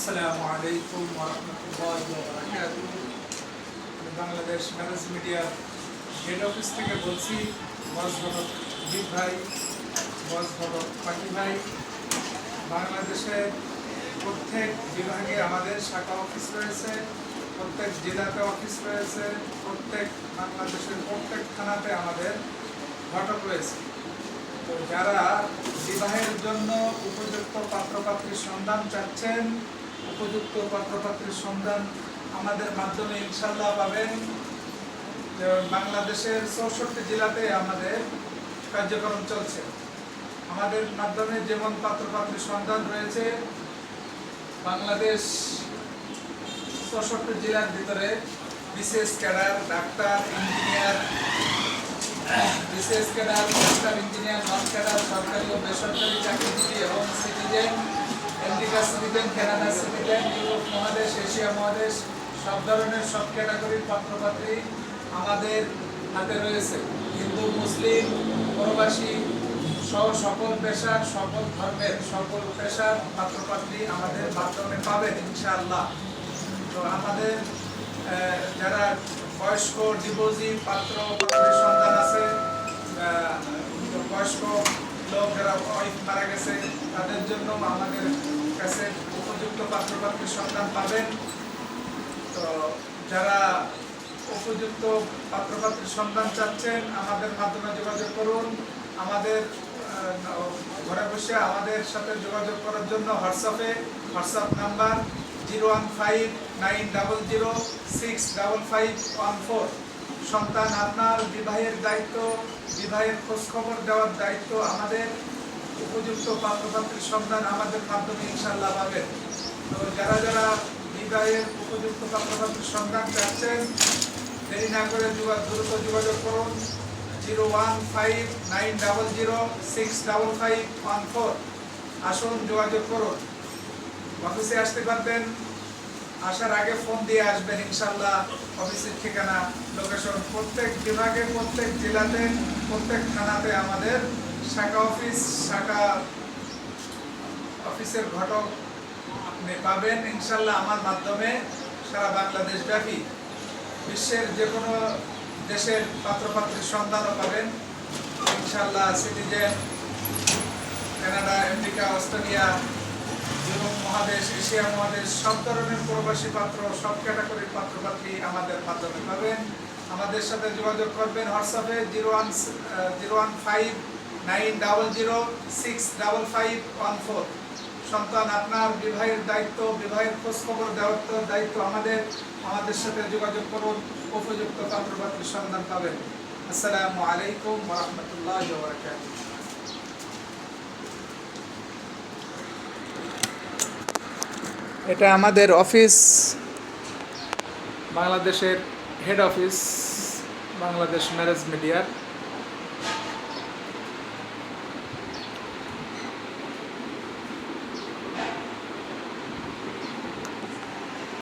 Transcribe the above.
আসসালামু আলাইকুম ওয়া রাহমাতুল্লাহি ওয়া বারাকাতুহু। বাংলাদেশ ম্যারেজ মিডিয়ার হেড অফিস থেকে বলছি। বস ভগত জিৎ ভাই, বস ভগত পাখি ভাই। বাংলাদেশের প্রত্যেক বিভাগে আমাদের শাখা অফিস রয়েছে, প্রত্যেক জেলাতে অফিস রয়েছে, বাংলাদেশের প্রত্যেক থানাতে আমাদের ঘটক রয়েছে। তো যারা বিবাহের জন্য উপযুক্ত পাত্রপাত্রীর সন্ধান চাচ্ছেন, উপযুক্ত পাত্রপাত্রীর সন্ধান আমাদের মাধ্যমে ইনশাল্লাহ পাবেন। বাংলাদেশের 64 জেলাতে আমাদের কার্যক্রম চলছে। আমাদের মাধ্যমে যেমন পাত্রপাত্রীর সন্ধান রয়েছে, বাংলাদেশ 64 জেলার ভিতরে বিশেষ ক্যাডার, ডাক্তার, ইঞ্জিনিয়ার, বিশেষ cadre, doctor, engineer, non cadre, সরকারি ও বেসরকারি চাকরিজীবী এবং citizen, America citizen, Canada citizen, Europe মহাদেশ, এশিয়া মহাদেশ, সব ধরনের সব ক্যাটাগরির পাত্রপাত্রী আমাদের হাতে রয়েছে। হিন্দু, মুসলিম, প্রবাসী সহ সকল পেশার, সকল ধর্মের, সকল পেশার পাত্রপাত্রী আমাদের মাধ্যমে পাবেন ইনশাআল্লাহ। তো আমাদের যারা বয়স্ক ডিভোর্সি পাত্রের সন্তান আছে, বয়স্ক লোক যারা ওয়াইফ মারা গেছে, তাদের জন্য আমাদের কাছে উপযুক্ত পাত্রপাত্রীর সন্ধান পাবেন। তো যারা উপযুক্ত পাত্রপাত্রীর সন্ধান চাচ্ছেন, আমাদের মাধ্যমে যোগাযোগ করুন। আমাদের ঘরে বসে আমাদের সাথে যোগাযোগ করার জন্য হোয়াটসঅ্যাপ নাম্বার 01590065514। সন্তান আপনার, বিবাহের দায়িত্ব, বিবাহের খোঁজখবর দেওয়ার দায়িত্ব আমাদের। উপযুক্ত পাত্রপাত্রীর সন্ধান আমাদের মাধ্যমে ইনশাআল্লাহ পাবেন। তো যারা যারা বিবাহের উপযুক্ত পাত্রপাত্রীর সন্ধান চাচ্ছেন, দেরি না করে দ্রুত যোগাযোগ করুন। 01590065514। আসুন, যোগাযোগ করুন। অফিসে আসতে পারবেন, আসার আগে ফোন দিয়ে আসবেন ইনশাআল্লাহ। অফিসের ঠিকানা, লোকেশন প্রত্যেক বিভাগে, প্রত্যেক জেলাতে, প্রত্যেক থানাতে আমাদের শাখা অফিসের ঘটক আপনি পাবেন ইনশাআল্লাহ আমার মাধ্যমে। সারা বাংলাদেশ ব্যাপী বিশ্বের যে কোনো দেশের পাত্রপাত্রীর সন্ধানও পাবেন ইনশাআল্লাহ। Citizen, Canada, America, Australia, Europe মহাদেশ, এশিয়া মহাদেশ, সব ধরনের প্রবাসী পাত্র, সব ক্যাটাগরির পাত্রপাত্রী আমাদের মাধ্যমে পাবেন। আমাদের সাথে যোগাযোগ করবেন হোয়াটসঅ্যাপে 01590065514। সন্তান আপনার, বিবাহের দায়িত্ব, বিবাহের খোঁজখবর দেওয়ার দায়িত্ব আমাদের। আমাদের সাথে যোগাযোগ করুন, উপযুক্ত পাত্রপাত্রীর সন্ধান পাবেন। আসসালামু আলাইকুম ওয়া রাহমাতুল্লাহি ওয়া বারাকাতুহু। এটা আমাদের অফিস, বাংলাদেশের হেড অফিস, বাংলাদেশ ম্যারেজ মিডিয়ার।